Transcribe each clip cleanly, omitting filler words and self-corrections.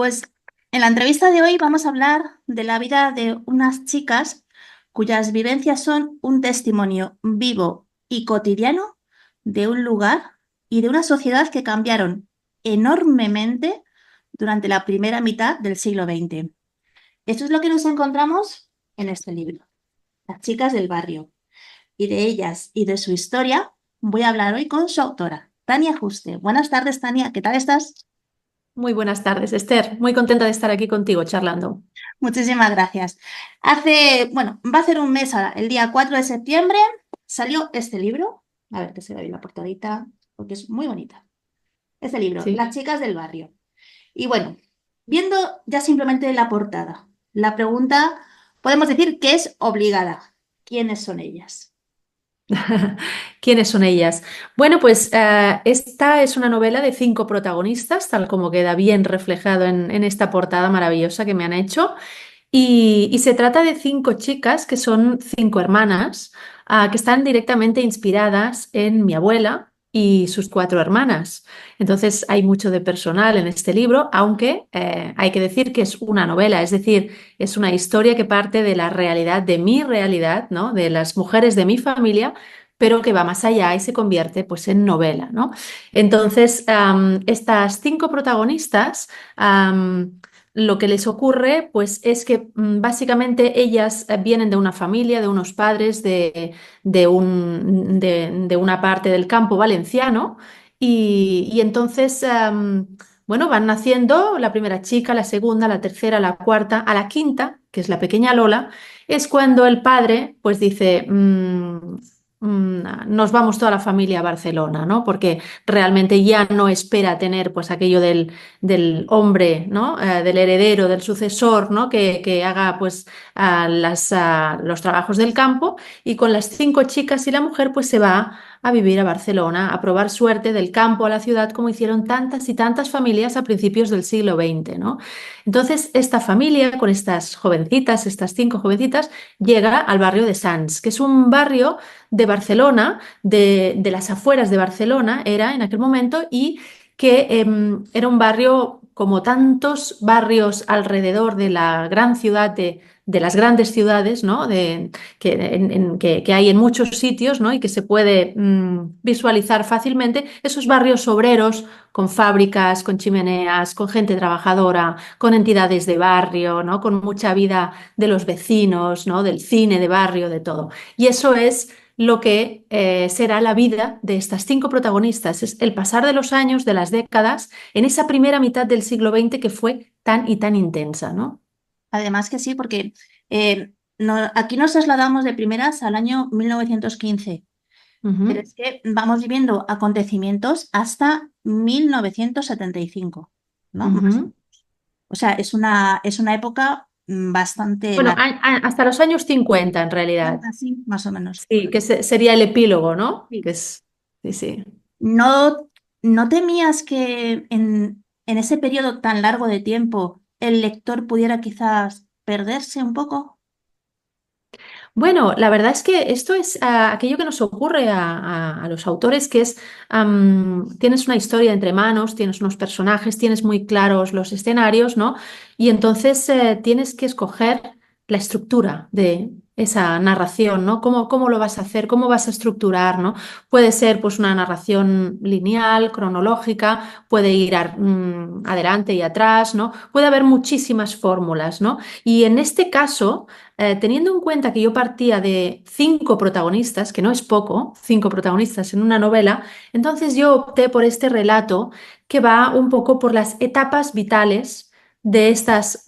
Pues en la entrevista de hoy vamos a hablar de la vida de unas chicas cuyas vivencias son un testimonio vivo y cotidiano de un lugar y de una sociedad que cambiaron enormemente durante la primera mitad del siglo XX. Esto es lo que nos encontramos en este libro, Las chicas del barrio. Y de ellas y de su historia voy a hablar hoy con su autora, Tania Juste. Buenas tardes, Tania. ¿Qué tal estás? Muy buenas tardes, Esther. Muy contenta de estar aquí contigo charlando. Muchísimas gracias. Va a ser un mes ahora, el día 4 de septiembre salió este libro. A ver que se ve bien la portadita, porque es muy bonita. Este libro, Sí. Las chicas del barrio. Y bueno, viendo ya simplemente la portada, la pregunta podemos decir que es obligada. ¿Quiénes son ellas? ¿Quiénes son ellas? Bueno, pues esta es una novela de 5 protagonistas, tal como queda bien reflejado en esta portada maravillosa que me han hecho. Y se trata de 5 chicas que son 5 hermanas, que están directamente inspiradas en mi abuela y sus 4 hermanas. Entonces hay mucho de personal en este libro, aunque hay que decir que es una novela, es decir, es una historia que parte de la realidad, de mi realidad, ¿no? De las mujeres de mi familia, pero que va más allá y se convierte pues en novela, ¿no? Entonces, estas 5 protagonistas, lo que les ocurre, pues es que básicamente ellas vienen de una familia, de unos padres de una parte del campo valenciano y entonces, bueno, van naciendo la primera chica, la segunda, la tercera, la cuarta, a la quinta, que es la pequeña Lola, es cuando el padre pues dice, nos vamos toda la familia a Barcelona, ¿no? Porque realmente ya no espera tener pues aquello del hombre, ¿no? Del heredero, del sucesor, ¿no? Que haga pues los trabajos del campo y con las 5 chicas y la mujer pues se va a vivir a Barcelona, a probar suerte del campo a la ciudad como hicieron tantas y tantas familias a principios del siglo XX, ¿no? Entonces esta familia con estas jovencitas, estas 5 jovencitas, llega al barrio de Sants, que es un barrio de Barcelona, de las afueras de Barcelona, era en aquel momento, y que era un barrio como tantos barrios alrededor de la gran ciudad, de las grandes ciudades, ¿no? Que hay en muchos sitios, ¿no? Y que se puede visualizar fácilmente, esos barrios obreros con fábricas, con chimeneas, con gente trabajadora, con entidades de barrio, ¿no? Con mucha vida de los vecinos, ¿no? Del cine de barrio, de todo. Y eso es lo que será la vida de estas 5 protagonistas. Es el pasar de los años, de las décadas, en esa primera mitad del siglo XX que fue tan y tan intensa, ¿no? Además que sí, porque aquí nos trasladamos de primeras al año 1915. Pero Ujú, es que vamos viviendo acontecimientos hasta 1975, ¿no? ujú. O sea, es una época bastante Bueno, larga, hasta los años 50 en realidad. así, más o menos. Sí, que sería el epílogo, ¿no? Sí. Que es, sí, sí. ¿No, no temías que en ese periodo tan largo de tiempo el lector pudiera quizás perderse un poco? Bueno, la verdad es que esto es aquello que nos ocurre a los autores, que es, tienes una historia entre manos, tienes unos personajes, tienes muy claros los escenarios, ¿no? Y entonces tienes que escoger la estructura de esa narración, ¿no? ¿Cómo lo vas a hacer? ¿Cómo vas a estructurar, ¿no? Puede ser pues una narración lineal, cronológica, puede ir adelante y atrás, ¿no? Puede haber muchísimas fórmulas, ¿no? Y en este caso teniendo en cuenta que yo partía de 5 protagonistas, que no es poco, 5 protagonistas en una novela, entonces yo opté por este relato que va un poco por las etapas vitales de estas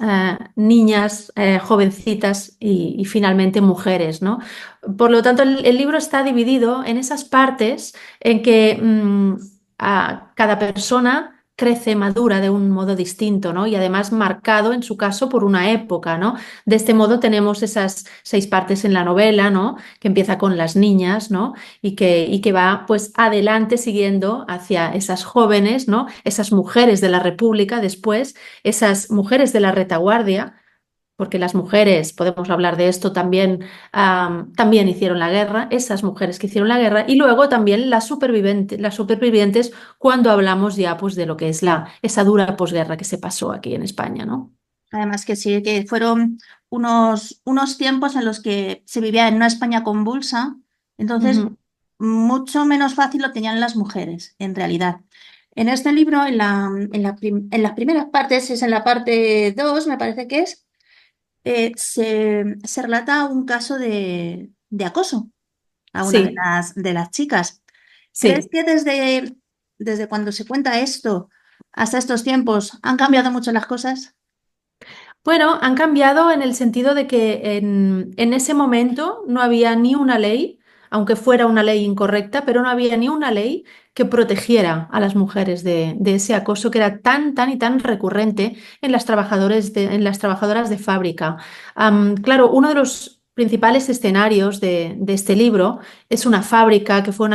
niñas, jovencitas y finalmente mujeres, ¿no? Por lo tanto, el libro está dividido en esas partes en que cada persona crece, madura de un modo distinto, ¿no? Y además marcado, en su caso, por una época, ¿no? De este modo tenemos esas 6 partes en la novela, ¿no? Que empieza con las niñas, ¿no? Y que va pues adelante siguiendo hacia esas jóvenes, ¿no? Esas mujeres de la República después, esas mujeres de la retaguardia. porque las mujeres, podemos hablar de esto también, también hicieron la guerra, esas mujeres que hicieron la guerra, y luego también las supervivientes cuando hablamos ya pues, de lo que es esa dura posguerra que se pasó aquí en España, ¿no? Además que sí, que fueron unos tiempos en los que se vivía en una España convulsa, entonces Ujú. mucho menos fácil lo tenían las mujeres, en realidad. En este libro, en las primeras partes, es en la parte 2 me parece que es, se relata un caso de acoso a una Sí, de las chicas. ¿Crees sí. que desde cuando se cuenta esto hasta estos tiempos han cambiado mucho las cosas? Bueno, han cambiado en el sentido de que en ese momento no había ni una ley, aunque fuera una ley incorrecta, pero no había ni una ley que protegiera a las mujeres de ese acoso que era tan, tan y tan recurrente en en las trabajadoras de fábrica. Claro, uno de los principales escenarios de este libro es una fábrica que fue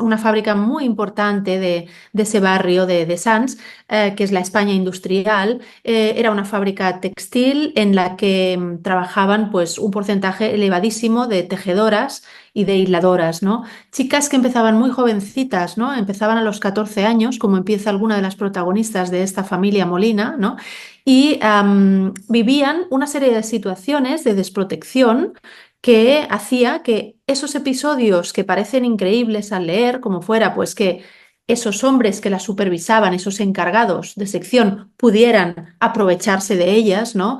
una fábrica muy importante de ese barrio de Sants, que es la España industrial. Era una fábrica textil en la que trabajaban pues, un porcentaje elevadísimo de tejedoras y de hiladoras, ¿no? Chicas que empezaban muy jovencitas, ¿no? Empezaban a los 14 años, como empieza alguna de las protagonistas de esta familia Molina, ¿no? Y vivían una serie de situaciones de desprotección que hacía que esos episodios que parecen increíbles al leer, como fuera, pues que esos hombres que las supervisaban, esos encargados de sección, pudieran aprovecharse de ellas, ¿no?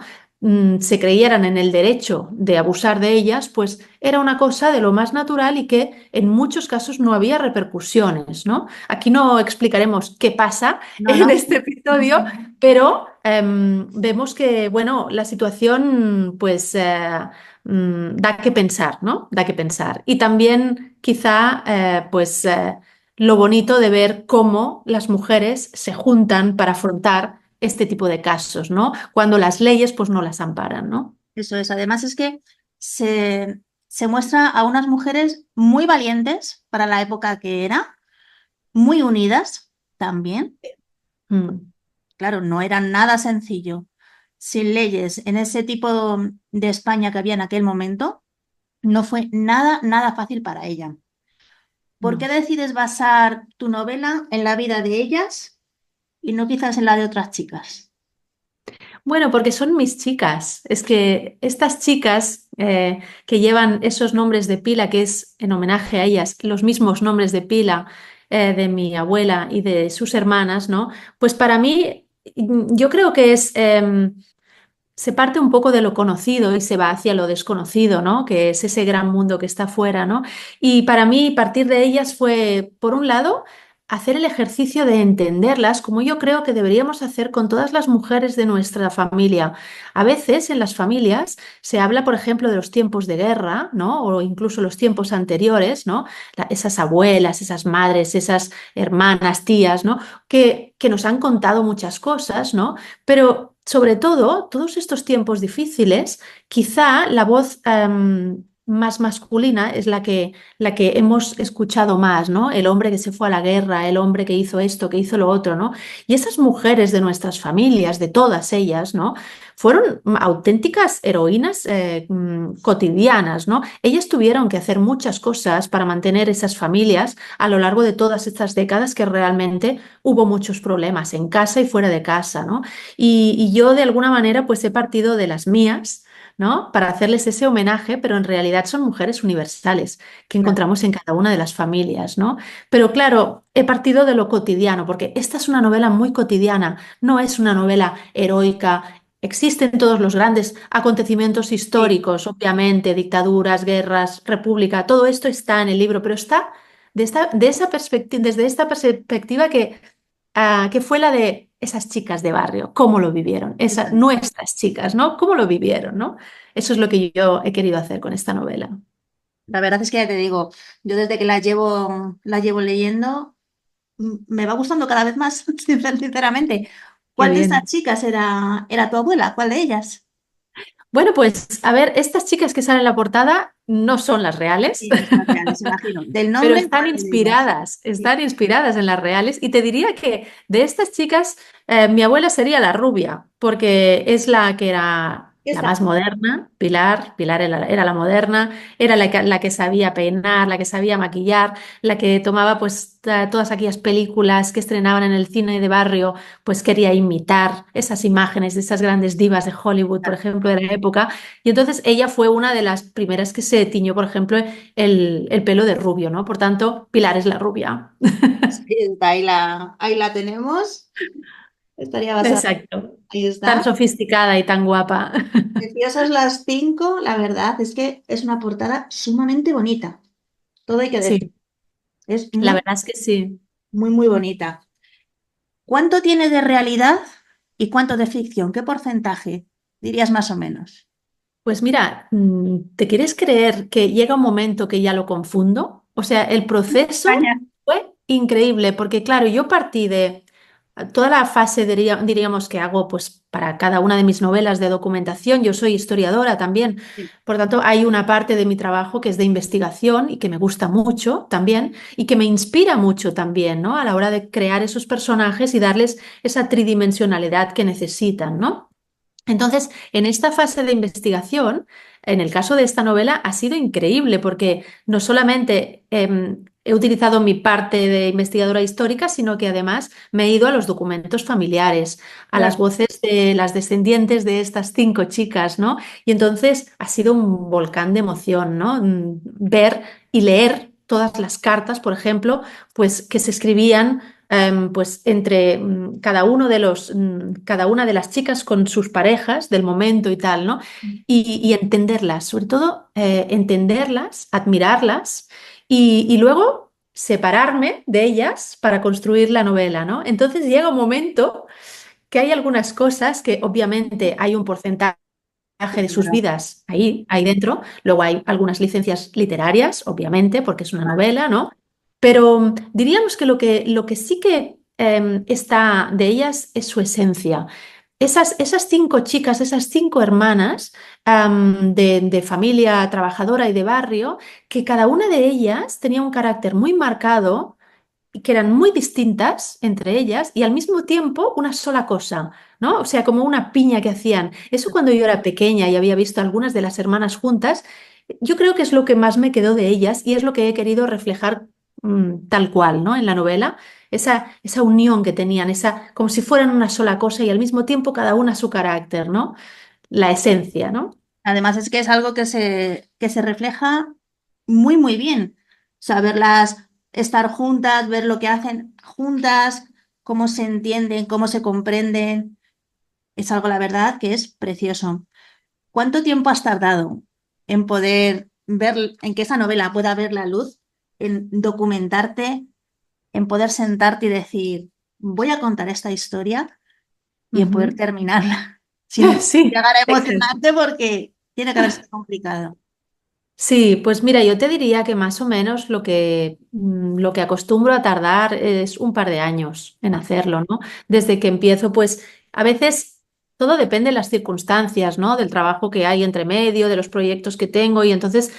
Se creyeran en el derecho de abusar de ellas, pues era una cosa de lo más natural y que en muchos casos no había repercusiones, ¿no? Aquí no explicaremos qué pasa No, en no. este episodio, pero vemos que, bueno, la situación, pues, da que pensar, ¿no? Da que pensar. Y también, quizá, lo bonito de ver cómo las mujeres se juntan para afrontar este tipo de casos, ¿no? Cuando las leyes, pues, no las amparan, ¿no? Eso es. Además es que se muestra a unas mujeres muy valientes para la época que era, muy unidas también. Mm, Claro, no era nada sencillo. Sin leyes en ese tipo de España que había en aquel momento, no fue nada, nada fácil para ella. ¿Por qué no. decides basar tu novela en la vida de ellas y no quizás en la de otras chicas? Bueno, porque son mis chicas. Es que estas chicas que llevan esos nombres de pila, que es en homenaje a ellas, los mismos nombres de pila de mi abuela y de sus hermanas, ¿no? Pues para mí, yo creo que se parte un poco de lo conocido y se va hacia lo desconocido, ¿no? Que es ese gran mundo que está afuera, ¿no? Y para mí partir de ellas fue, por un lado, hacer el ejercicio de entenderlas, como yo creo que deberíamos hacer con todas las mujeres de nuestra familia. A veces en las familias se habla, por ejemplo, de los tiempos de guerra, ¿no? O incluso los tiempos anteriores, ¿no? Esas abuelas, esas madres, esas hermanas, tías, ¿no? Que nos han contado muchas cosas, ¿no? Pero sobre todo, todos estos tiempos difíciles, quizá la voz más masculina es la que hemos escuchado más, ¿no? El hombre que se fue a la guerra, el hombre que hizo esto, que hizo lo otro, ¿no? Y esas mujeres de nuestras familias, de todas ellas, ¿no? Fueron auténticas heroínas cotidianas, ¿no? Ellas tuvieron que hacer muchas cosas para mantener esas familias a lo largo de todas estas décadas que realmente hubo muchos problemas en casa y fuera de casa, ¿no? Y yo de alguna manera pues he partido de las mías, ¿no? Para hacerles ese homenaje, pero en realidad son mujeres universales que Claro. encontramos en cada una de las familias, ¿no? Pero claro, he partido de lo cotidiano, porque esta es una novela muy cotidiana, no es una novela heroica. Existen todos los grandes acontecimientos Sí. históricos, obviamente, dictaduras, guerras, república, todo esto está en el libro, pero está de esa desde esta perspectiva que fue la de esas chicas de barrio, cómo lo vivieron, Eso es. nuestras chicas, ¿no? ¿Cómo lo vivieron, ¿no? Eso es lo que yo he querido hacer con esta novela. La verdad es que ya te digo, yo desde que la llevo leyendo, me va gustando cada vez más, sinceramente. Qué ¿Cuál de estas bien. chicas era tu abuela? ¿Cuál de ellas? Bueno, pues a ver, estas chicas que salen en la portada no son las reales, Sí, no son las reales, imagino. Del pero nombre, ¿cuál de ellas? Sí. están inspiradas en las reales. Y te diría que de estas chicas, mi abuela sería la rubia, porque es la que era la más moderna, Pilar era la moderna, era la que sabía peinar, la que sabía maquillar, la que tomaba pues todas aquellas películas que estrenaban en el cine de barrio, pues quería imitar esas imágenes de esas grandes divas de Hollywood, por ejemplo, de la época. Y entonces ella fue una de las primeras que se tiñó, por ejemplo, el pelo de rubio, ¿no? Por tanto, Pilar es la rubia. Sí, está, ahí la tenemos. Estaría basada. Exacto. Ahí Tan está. sofisticada y tan guapa. Preciosas las cinco, la verdad es que es una portada sumamente bonita. Todo hay que decir. Sí, Es la muy, verdad es que sí. muy, muy bonita. ¿Cuánto tiene de realidad y cuánto de ficción? ¿Qué porcentaje dirías más o menos? Pues mira, ¿te quieres creer que llega un momento que ya lo confundo? O sea, el proceso España. fue increíble porque, claro, yo partí de toda la fase, diríamos, que hago pues para cada una de mis novelas de documentación. Yo soy historiadora también, Sí. por tanto, hay una parte de mi trabajo que es de investigación y que me gusta mucho también y que me inspira mucho también, ¿no? A la hora de crear esos personajes y darles esa tridimensionalidad que necesitan, ¿no? Entonces, en esta fase de investigación, en el caso de esta novela, ha sido increíble porque no solamente he utilizado mi parte de investigadora histórica, sino que además me he ido a los documentos familiares, a las Claro. voces de las descendientes de estas 5 chicas, ¿no? Y entonces ha sido un volcán de emoción, ¿no? Ver y leer todas las cartas, por ejemplo, pues que se escribían pues entre cada una de las chicas con sus parejas del momento y tal, ¿no? Y entenderlas, sobre todo entenderlas, admirarlas y luego separarme de ellas para construir la novela, ¿no? Entonces llega un momento que hay algunas cosas que obviamente hay un porcentaje de sus Claro. vidas ahí dentro. Luego hay algunas licencias literarias, obviamente, porque es una novela, ¿no? Pero diríamos que lo que sí que está de ellas es su esencia. Esas 5 chicas, esas 5 hermanas de familia trabajadora y de barrio, que cada una de ellas tenía un carácter muy marcado y que eran muy distintas entre ellas y al mismo tiempo una sola cosa, ¿no? O sea, como una piña que hacían. Eso cuando yo era pequeña y había visto algunas de las hermanas juntas, yo creo que es lo que más me quedó de ellas y es lo que he querido reflejar tal cual, ¿no? En la novela, esa unión que tenían, esa, como si fueran una sola cosa y al mismo tiempo cada una su carácter, ¿no? La esencia, ¿no? Además, es que es algo que se refleja muy, muy bien. Saberlas estar juntas, ver lo que hacen juntas, cómo se entienden, cómo se comprenden. Es algo, la verdad, que es precioso. ¿Cuánto tiempo has tardado en poder ver, en que esa novela pueda ver la luz, en documentarte, en poder sentarte y decir, voy a contar esta historia y en poder Ujú. terminarla sin Sí, llegar a exacto. emocionarte porque tiene que haber sido complicado? Sí, pues mira, yo te diría que más o menos lo que acostumbro a tardar es un par de años en hacerlo, ¿no? Desde que empiezo, pues a veces todo depende de las circunstancias, ¿no? Del trabajo que hay entre medio, de los proyectos que tengo y entonces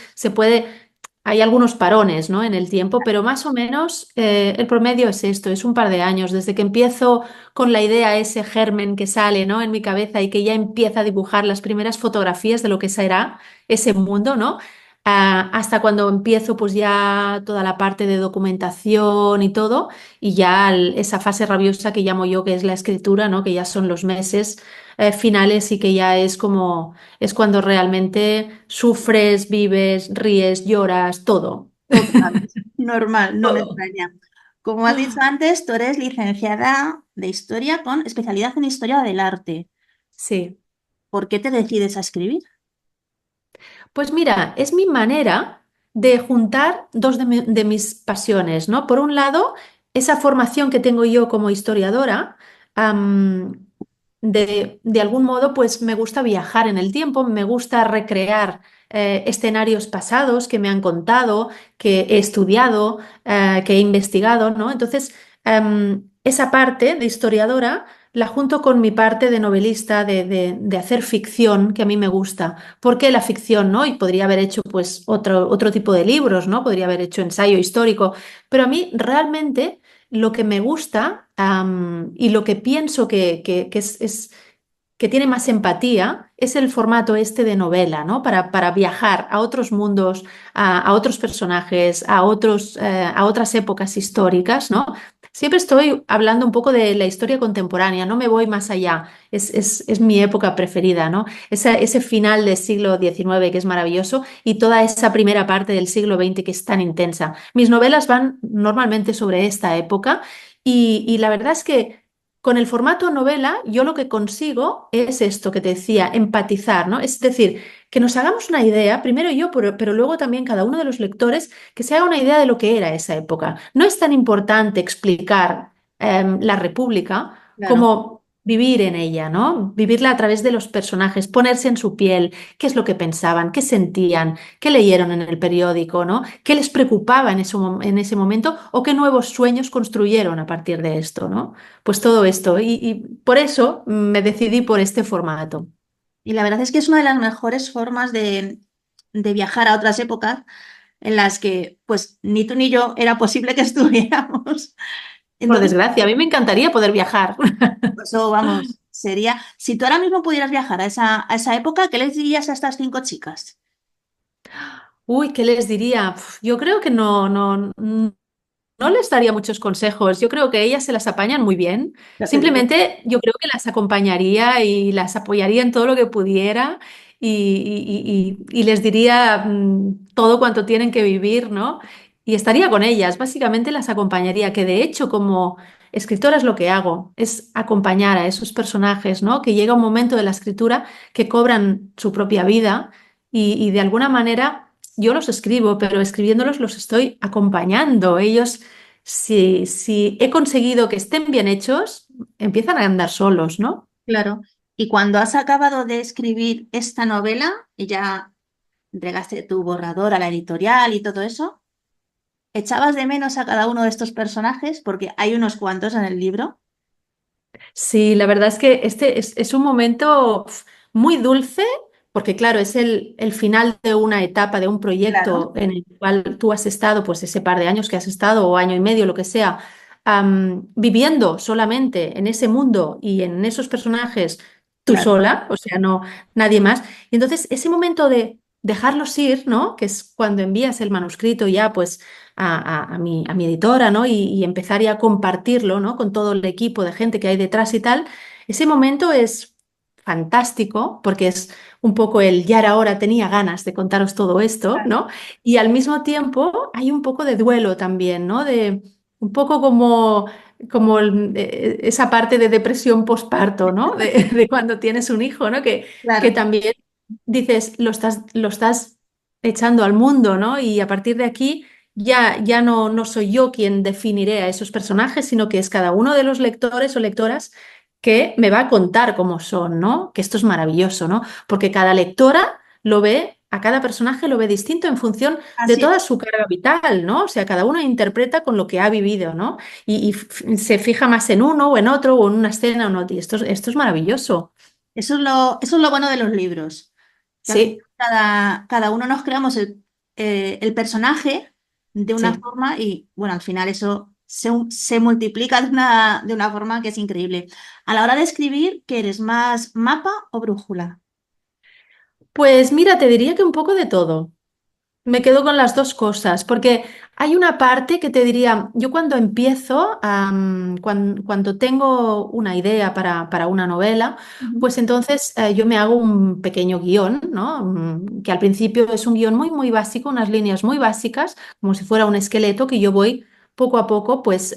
hay algunos parones, ¿no? En el tiempo, pero más o menos el promedio es esto, es un par de años, desde que empiezo con la idea, ese germen que sale, ¿no? En mi cabeza y que ya empieza a dibujar las primeras fotografías de lo que será ese mundo, ¿no? Hasta cuando empiezo pues ya toda la parte de documentación y todo, y ya esa fase rabiosa que llamo yo, que es la escritura, ¿no? Que ya son los meses finales y que ya es cuando realmente sufres, vives, ríes, lloras, todo. Total, normal, no me Todo. extraña. Como has dicho antes, tú eres licenciada de historia con especialidad en historia del arte. Sí. ¿Por qué te decides a escribir? Pues mira, es mi manera de juntar dos de mis pasiones, ¿no? Por un lado, esa formación que tengo yo como historiadora, am, de algún modo, pues me gusta viajar en el tiempo, me gusta recrear escenarios pasados que me han contado, que he estudiado, que he investigado, ¿no? Entonces, esa parte de historiadora la junto con mi parte de novelista, de hacer ficción, que a mí me gusta. ¿Por qué la ficción, no? Y podría haber hecho pues otro tipo de libros, ¿no? Podría haber hecho ensayo histórico, pero a mí realmente lo que me gusta y lo que pienso que es que tiene más empatía es el formato este de novela, ¿no? Para viajar a otros mundos, a otros personajes, a otras épocas históricas, ¿no? Siempre estoy hablando un poco de la historia contemporánea, no me voy más allá, es mi época preferida, ¿no? Ese final del siglo XIX que es maravilloso y toda esa primera parte del siglo XX que es tan intensa. Mis novelas van normalmente sobre esta época y la verdad es que con el formato novela yo lo que consigo es esto que te decía, empatizar, ¿no? Es decir, que nos hagamos una idea, primero yo, pero luego también cada uno de los lectores, que se haga una idea de lo que era esa época. No es tan importante explicar la República Claro. como vivir en ella, ¿no? Vivirla a través de los personajes, ponerse en su piel, qué es lo que pensaban, qué sentían, qué leyeron en el periódico, ¿no? ¿Qué les preocupaba en ese momento o qué nuevos sueños construyeron a partir de esto, ¿no? Pues todo esto. Y por eso me decidí por este formato. Y la verdad es que es una de las mejores formas de viajar a otras épocas en las que, pues, ni tú ni yo era posible que estuviéramos. Por Entonces, desgracia, a mí me encantaría poder viajar. eso, vamos, sería, si tú ahora mismo pudieras viajar a esa época, ¿qué les dirías a estas 5 chicas? Uy, ¿qué les diría? Yo creo que no les daría muchos consejos. Yo creo que ellas se las apañan muy bien. Ya te digo. Simplemente yo creo que las acompañaría y las apoyaría en todo lo que pudiera y les diría todo cuanto tienen que vivir, ¿no? Y estaría con ellas. Básicamente las acompañaría, que de hecho como escritora es lo que hago, es acompañar a esos personajes, ¿no? Que llega un momento de la escritura que cobran su propia vida y de alguna manera yo los escribo, pero escribiéndolos los estoy acompañando. Ellos, si he conseguido que estén bien hechos, empiezan a andar solos, ¿no? Claro. Y cuando has acabado de escribir esta novela y ya entregaste tu borrador a la editorial y todo eso, ¿echabas de menos a cada uno de estos personajes? Porque hay unos cuantos en el libro. Sí, la verdad es que este es un momento muy dulce, porque claro, es el final de una etapa, de un Claro, proyecto en el cual tú has estado, pues ese par de años que has estado, o año y medio, lo que sea, viviendo solamente en ese mundo y en esos personajes tú claro, sola, o sea, no nadie más. Y entonces ese momento de dejarlos ir, ¿no? Que es cuando envías el manuscrito ya, pues a mi editora, ¿no? Y empezar ya a compartirlo, ¿no? Con todo el equipo de gente que hay detrás y tal. Ese momento es fantástico porque es un poco el ya era hora, tenía ganas de contaros todo esto, claro. ¿no? Y al mismo tiempo hay un poco de duelo también, ¿no? De un poco como esa parte de depresión posparto, ¿no? De cuando tienes un hijo, ¿no? Que Claro. también dices, lo estás echando al mundo, ¿no? Y a partir de aquí ya no soy yo quien definiré a esos personajes, sino que es cada uno de los lectores o lectoras que me va a contar cómo son, ¿no? Que esto es maravilloso, ¿no? Porque cada lectora lo ve, a cada personaje lo ve distinto en función de Así es. toda su carga vital, ¿no? O sea, cada uno interpreta con lo que ha vivido, ¿no? Y se fija más en uno o en otro o en una escena o no. Y esto es maravilloso. Eso es lo bueno de los libros, que al final Sí, cada uno nos creamos el personaje de una sí. forma y, bueno, al final eso se multiplica de una forma que es increíble. A la hora de escribir, ¿qué eres más mapa o brújula? Pues mira, te diría que un poco de todo. Me quedo con las dos cosas, porque hay una parte que te diría, yo cuando empiezo, cuando tengo una idea para una novela, Ujú. pues entonces yo me hago un pequeño guión, ¿no? Que al principio es un guión muy, muy básico, unas líneas muy básicas, como si fuera un esqueleto que yo voy poco a poco, pues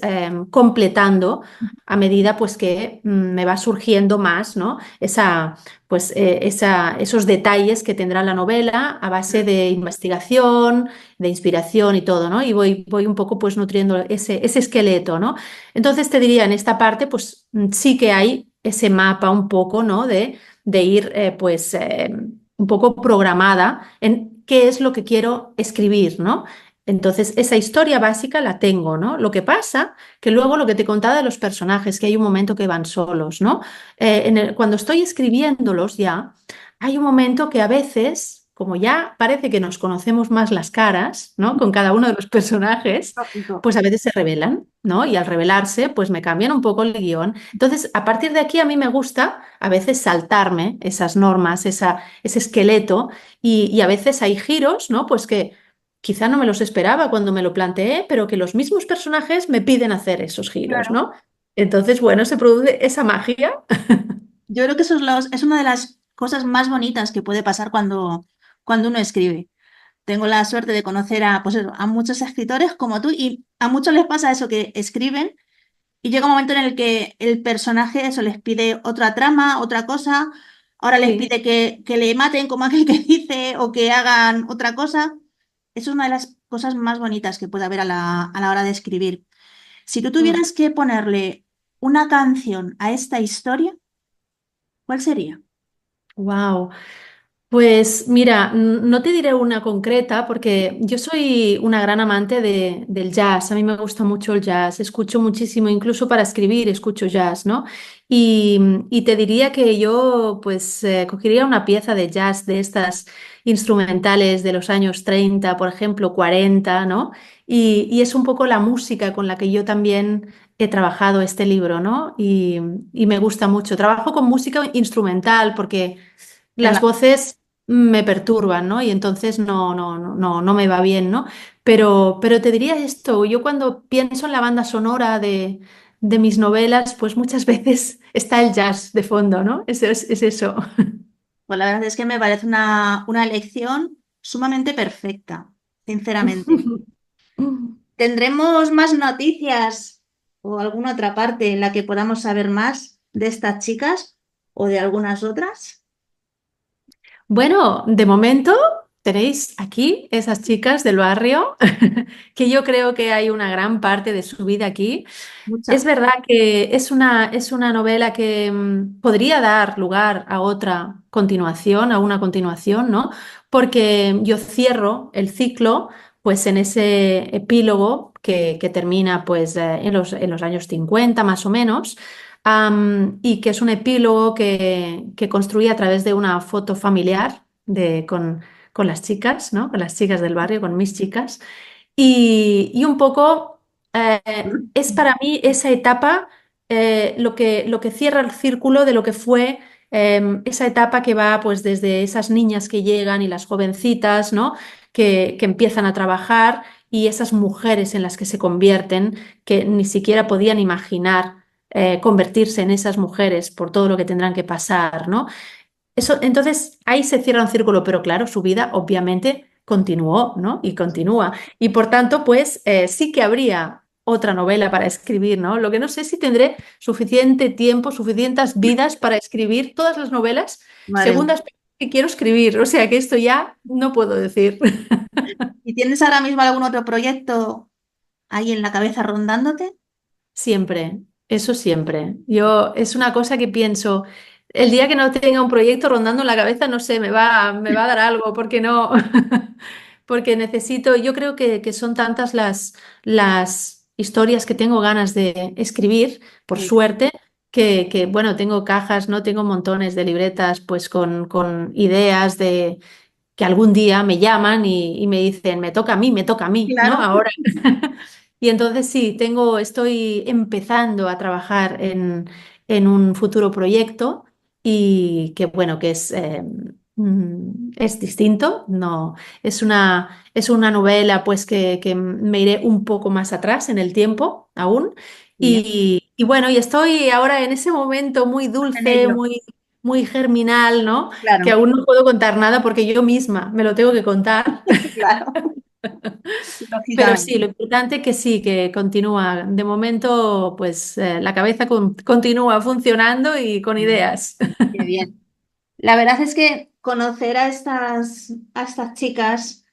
completando a medida pues que me va surgiendo más, ¿no? Esos detalles que tendrá la novela a base de investigación, de inspiración y todo, ¿no? Y voy un poco pues nutriendo ese esqueleto, ¿no? Entonces te diría, en esta parte pues sí que hay ese mapa un poco, ¿no? De ir pues un poco programada en qué es lo que quiero escribir, ¿no? Entonces, esa historia básica la tengo, ¿no? Lo que pasa que luego lo que te contaba de los personajes, que hay un momento que van solos, ¿no? Cuando estoy escribiéndolos ya, hay un momento que a veces, como ya parece que nos conocemos más las caras, ¿no? Con cada uno de los personajes, Lógico. pues a veces se revelan, ¿no? Y al revelarse, pues me cambian un poco el guión. Entonces, a partir de aquí a mí me gusta a veces saltarme esas normas, ese esqueleto, y a veces hay giros, ¿no? Pues que quizá no me los esperaba cuando me lo planteé, pero que los mismos personajes me piden hacer esos giros, Claro. ¿no? Entonces, bueno, se produce esa magia. Yo creo que eso es una de las cosas más bonitas que puede pasar cuando uno escribe. Tengo la suerte de conocer a, pues eso, a muchos escritores como tú y a muchos les pasa eso, que escriben y llega un momento en el que el personaje eso les pide otra trama, otra cosa, ahora les Sí. pide que le maten como aquel que dice o que hagan otra cosa. Eso es una de las cosas más bonitas que puede haber a la hora de escribir. Si tú tuvieras que ponerle una canción a esta historia, ¿cuál sería? Wow. Pues mira, no te diré una concreta porque yo soy una gran amante del jazz. A mí me gusta mucho el jazz, escucho muchísimo, incluso para escribir escucho jazz, ¿no? Y te diría que yo pues cogería una pieza de jazz de estas instrumentales de los años 30, por ejemplo, 40, ¿no? Y es un poco la música con la que yo también he trabajado este libro, ¿no? Y me gusta mucho. Trabajo con música instrumental porque Te las va- voces me perturban, ¿no? Y entonces no me va bien, ¿no? Pero te diría esto, yo cuando pienso en la banda sonora de mis novelas, pues muchas veces está el jazz de fondo, ¿no? Es eso. Pues la verdad es que me parece una elección sumamente perfecta, sinceramente. ¿Tendremos más noticias o alguna otra parte en la que podamos saber más de estas chicas o de algunas otras? Bueno, de momento tenéis aquí esas chicas del barrio, que yo creo que hay una gran parte de su vida aquí. Es Mucha. verdad que es una novela que podría dar lugar a otra continuación, a una continuación, ¿no? Porque yo cierro el ciclo pues en ese epílogo que termina pues en los años 50 más o menos, y que es un epílogo que construí a través de una foto familiar con las chicas, ¿no? Con las chicas del barrio, con mis chicas. Y un poco es para mí esa etapa lo que cierra el círculo de lo que fue esa etapa que va pues desde esas niñas que llegan y las jovencitas, ¿no? Que empiezan a trabajar y esas mujeres en las que se convierten, que ni siquiera podían imaginar convertirse en esas mujeres por todo lo que tendrán que pasar, ¿no? Eso, entonces ahí se cierra un círculo, pero claro, su vida obviamente continuó, ¿no? Y continúa. Y por tanto, pues sí que habría otra novela para escribir, ¿no? Lo que no sé si tendré suficiente tiempo, suficientes vidas para escribir todas las novelas Madre según mía. las que quiero escribir. O sea que esto ya no puedo decir. ¿Y tienes ahora mismo algún otro proyecto ahí en la cabeza rondándote? Siempre, eso siempre. Yo es una cosa que pienso, el día que no tenga un proyecto rondando en la cabeza, no sé, me va a dar algo, porque no, porque necesito, yo creo que son tantas las historias que tengo ganas de escribir, por Sí. suerte, bueno, tengo cajas, no tengo montones de libretas, pues con ideas de que algún día me llaman y me dicen, me toca a mí, ¿no? Claro. Ahora. Y entonces sí, estoy empezando a trabajar en un futuro proyecto y que bueno, que es distinto, no, es una novela pues que me iré un poco más atrás en el tiempo aún. Bien, Y bueno, y estoy ahora en ese momento muy en dulce, ello. muy germinal, ¿no? Que Claro, aún no puedo contar nada porque yo misma me lo tengo que contar. claro, Pero sí, lógicamente. lo importante es que sí, que continúa. De momento, pues la cabeza continúa funcionando y con ideas. Qué bien. La verdad es que conocer a estas chicas,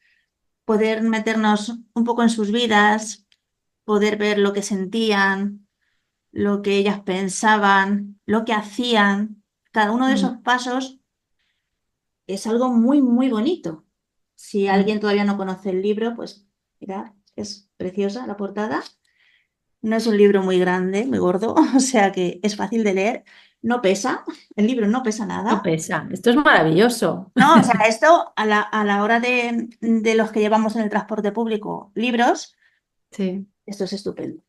poder meternos un poco en sus vidas, poder ver lo que sentían, lo que ellas pensaban, lo que hacían, cada uno de Mm, esos pasos es algo muy, muy bonito. Si mm. alguien todavía no conoce el libro, pues mira, es preciosa la portada. No es un libro muy grande, muy gordo, o sea que es fácil de leer. No pesa, el libro no pesa No nada. pesa. Esto es maravilloso. No, o sea, esto a la hora de los que llevamos en el transporte público libros, Sí. esto es estupendo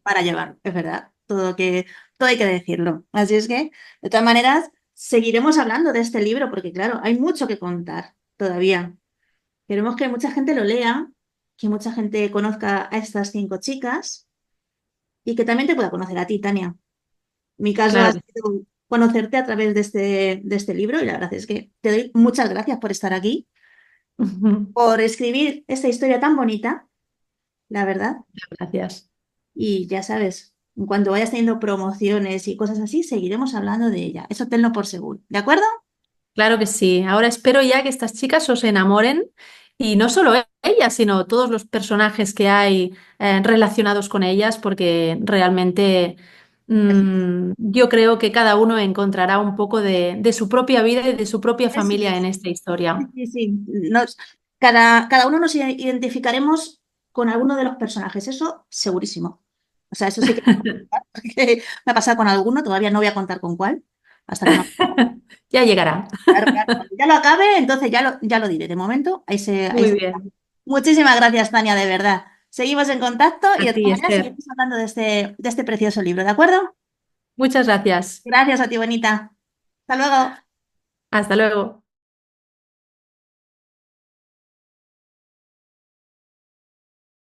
para llevar, es verdad. Todo hay que decirlo. Así es que, de todas maneras, seguiremos hablando de este libro porque, claro, hay mucho que contar todavía. Queremos que mucha gente lo lea, que mucha gente conozca a estas 5 chicas y que también te pueda conocer a ti, Tania. Mi caso ha Claro que sido conocerte a través de este libro y la verdad es que te doy muchas gracias por estar aquí, sí. por escribir esta historia tan bonita, la verdad. Gracias. Y ya sabes, en cuanto vayas teniendo promociones y cosas así, seguiremos hablando de ella. Eso tenlo por seguro. ¿De acuerdo? Claro que sí. Ahora espero ya que estas chicas os enamoren y no solo ellas, sino todos los personajes que hay relacionados con ellas, porque realmente yo creo que cada uno encontrará un poco de su propia vida y de su propia Eso familia en es. esta Sí, historia. sí, sí. Cada uno nos identificaremos con alguno de los personajes, eso segurísimo. O sea, eso sí que porque me ha pasado con alguno, todavía no voy a contar con cuál, hasta que no. Ya llegará. Claro, claro. Cuando ya lo acabe, entonces ya lo diré. De momento, ahí Muy se. bien. Muchísimas gracias, Tania, de verdad. Seguimos en contacto y A de ti, todas maneras Esther. seguimos hablando de este precioso libro, ¿de acuerdo? Muchas gracias. Gracias a ti, bonita. Hasta luego. Hasta luego.